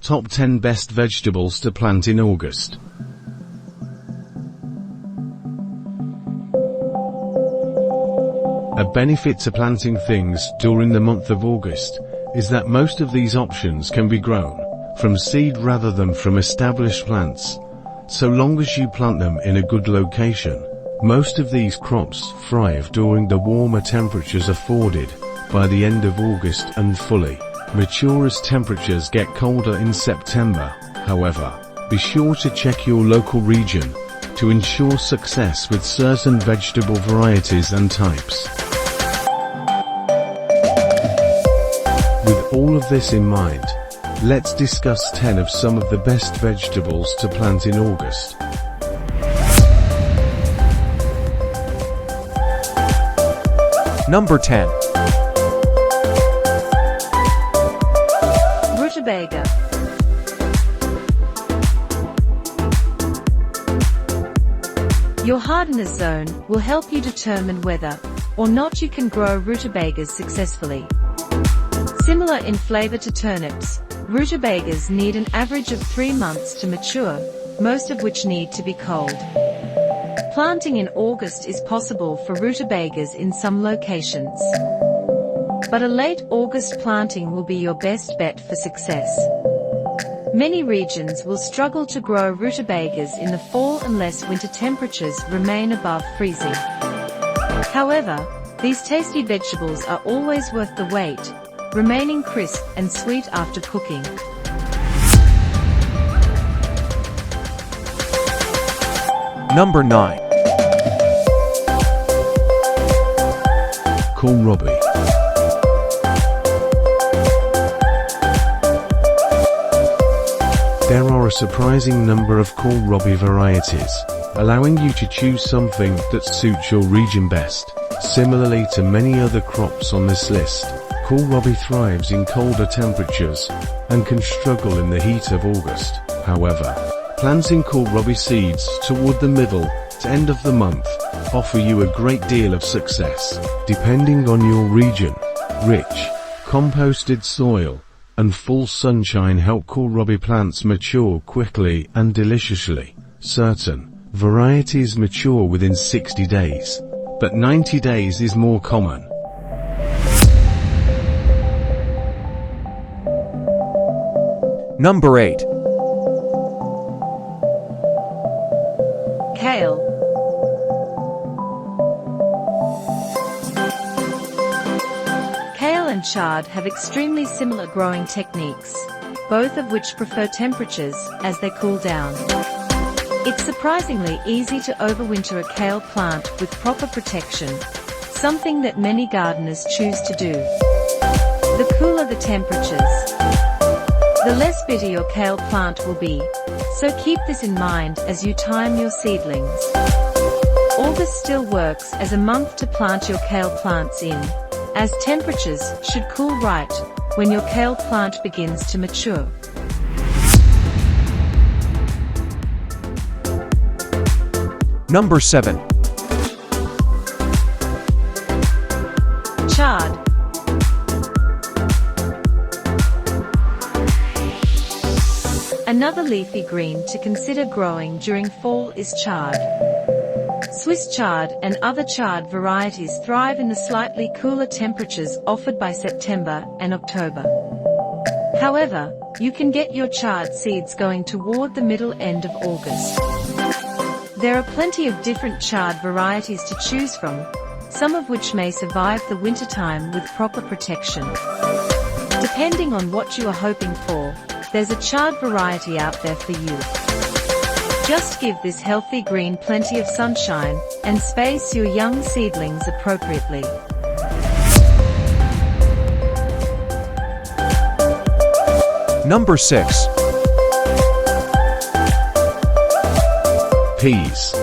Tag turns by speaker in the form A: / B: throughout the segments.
A: Top 10 Best Vegetables to Plant in August. A benefit to planting things during the month of August is that most of these options can be grown from seed rather than from established plants, so long as you plant them in a good location. Most of these crops thrive during the warmer temperatures afforded by the end of August and fully mature as temperatures get colder in September. However, be sure to check your local region to ensure success with certain vegetable varieties and types. With all of this in mind, let's discuss 10 of some of the best vegetables to plant in August.
B: Number 10.
C: Rutabaga. Your hardiness zone will help you determine whether or not you can grow rutabagas successfully. Similar in flavor to turnips, rutabagas need an average of 3 months to mature, most of which need to be cold. Planting in August is possible for rutabagas in some locations, but a late August planting will be your best bet for success. Many regions will struggle to grow rutabagas in the fall unless winter temperatures remain above freezing. However, these tasty vegetables are always worth the wait, remaining crisp and sweet after cooking.
B: Number 9.
A: Kohlrabi. There are a surprising number of kohlrabi varieties, allowing you to choose something that suits your region best. Similarly to many other crops on this list, kohlrabi thrives in colder temperatures and can struggle in the heat of August. However, planting kohlrabi seeds toward the middle to end of the month offer you a great deal of success. Depending on your region, rich, composted soil and full sunshine help kohlrabi plants mature quickly and deliciously. Certain varieties mature within 60 days, but 90 days is more common.
B: Number 8.
C: Kale. Kale and chard have extremely similar growing techniques, both of which prefer temperatures as they cool down. It's surprisingly easy to overwinter a kale plant with proper protection, something that many gardeners choose to do. The cooler the temperatures, the less bitter your kale plant will be, so keep this in mind as you time your seedlings. August still works as a month to plant your kale plants in, as temperatures should cool right when your kale plant begins to mature.
B: Number 7.
C: Chard. Another leafy green to consider growing during fall is chard. Swiss chard and other chard varieties thrive in the slightly cooler temperatures offered by September and October. However, you can get your chard seeds going toward the middle end of August. There are plenty of different chard varieties to choose from, some of which may survive the wintertime with proper protection. Depending on what you are hoping for, there's a chard variety out there for you. Just give this healthy green plenty of sunshine and space your young seedlings appropriately.
B: Number 6.
A: Peas.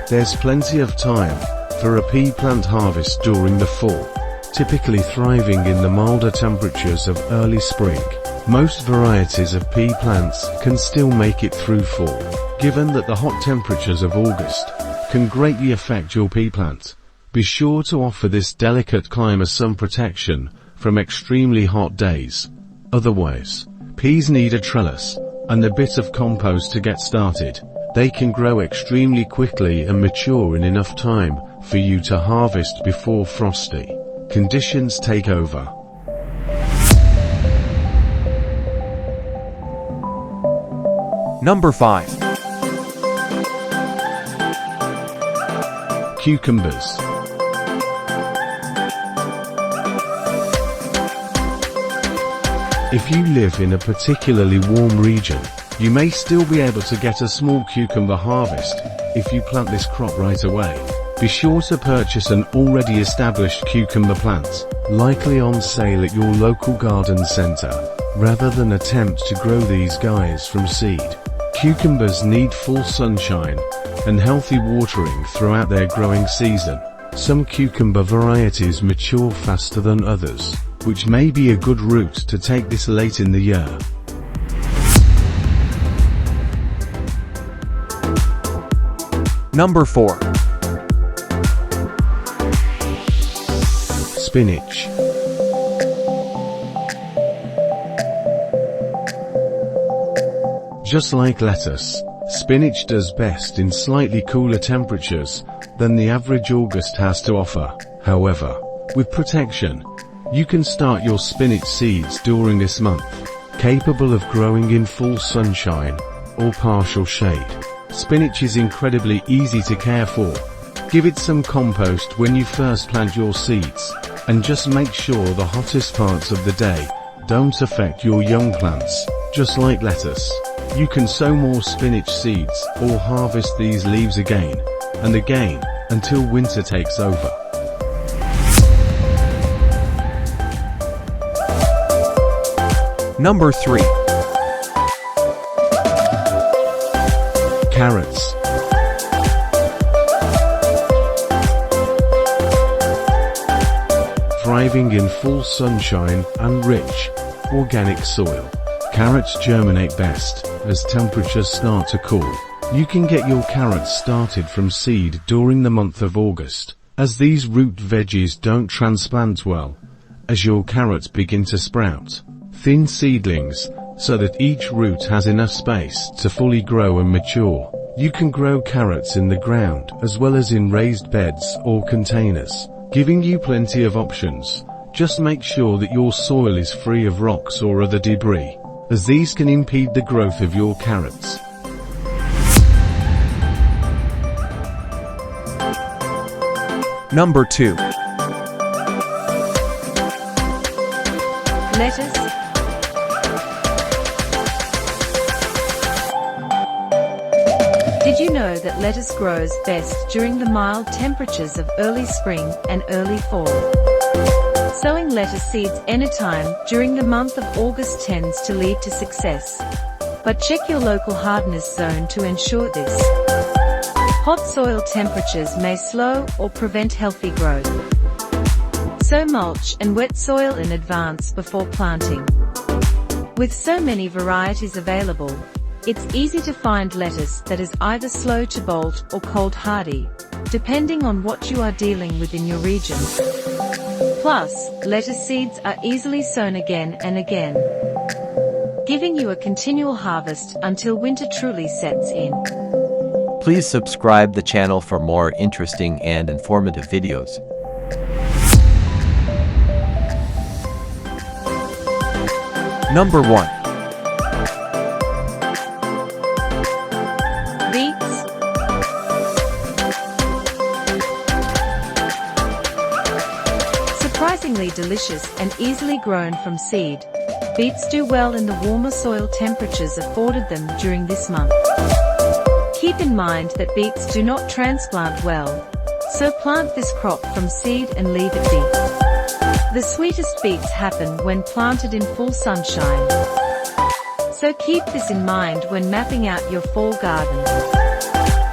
A: There's plenty of time for a pea plant harvest during the fall, typically thriving in the milder temperatures of early spring. Most varieties of pea plants can still make it through fall, given that the hot temperatures of August can greatly affect your pea plant. Be sure to offer this delicate climber some protection from extremely hot days. Otherwise, peas need a trellis and a bit of compost to get started. They can grow extremely quickly and mature in enough time for you to harvest before frosty conditions take over.
B: Number 5.
A: Cucumbers. If you live in a particularly warm region, you may still be able to get a small cucumber harvest if you plant this crop right away. Be sure to purchase an already established cucumber plant, likely on sale at your local garden center, rather than attempt to grow these guys from seed. Cucumbers need full sunshine and healthy watering throughout their growing season. Some cucumber varieties mature faster than others, which may be a good route to take this late in the year.
B: Number 4.
A: Spinach. Just like lettuce, spinach does best in slightly cooler temperatures than the average August has to offer. However, with protection, you can start your spinach seeds during this month, capable of growing in full sunshine or partial shade. Spinach is incredibly easy to care for. Give it some compost when you first plant your seeds, and just make sure the hottest parts of the day don't affect your young plants. Just like lettuce, you can sow more spinach seeds or harvest these leaves again and again until winter takes over.
B: Number 3.
A: Carrots. Thriving in full sunshine and rich, organic soil, carrots germinate best as temperatures start to cool. You can get your carrots started from seed during the month of August, as these root veggies don't transplant well as your carrots begin to sprout. Thin seedlings, so that each root has enough space to fully grow and mature. You can grow carrots in the ground as well as in raised beds or containers, giving you plenty of options. Just make sure that your soil is free of rocks or other debris, as these can impede the growth of your carrots.
B: Number 2.
C: Lettuce. Did you know that lettuce grows best during the mild temperatures of early spring and early fall? Sowing lettuce seeds anytime during the month of August tends to lead to success. But check your local hardness zone to ensure this. Hot soil temperatures may slow or prevent healthy growth. Sow mulch and wet soil in advance before planting. With so many varieties available, it's easy to find lettuce that is either slow to bolt or cold hardy, depending on what you are dealing with in your region. Plus, lettuce seeds are easily sown again and again, giving you a continual harvest until winter truly sets in.
D: Please subscribe the channel for more interesting and informative videos.
B: Number 1.
C: Beets. Surprisingly delicious and easily grown from seed, beets do well in the warmer soil temperatures afforded them during this month. Keep in mind that beets do not transplant well, so plant this crop from seed and leave it be. The sweetest beets happen when planted in full sunshine. So keep this in mind when mapping out your fall garden.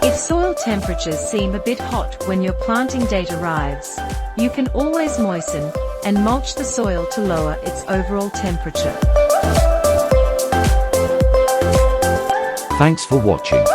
C: If soil temperatures seem a bit hot when your planting date arrives, you can always moisten and mulch the soil to lower its overall temperature.
D: Thanks for watching.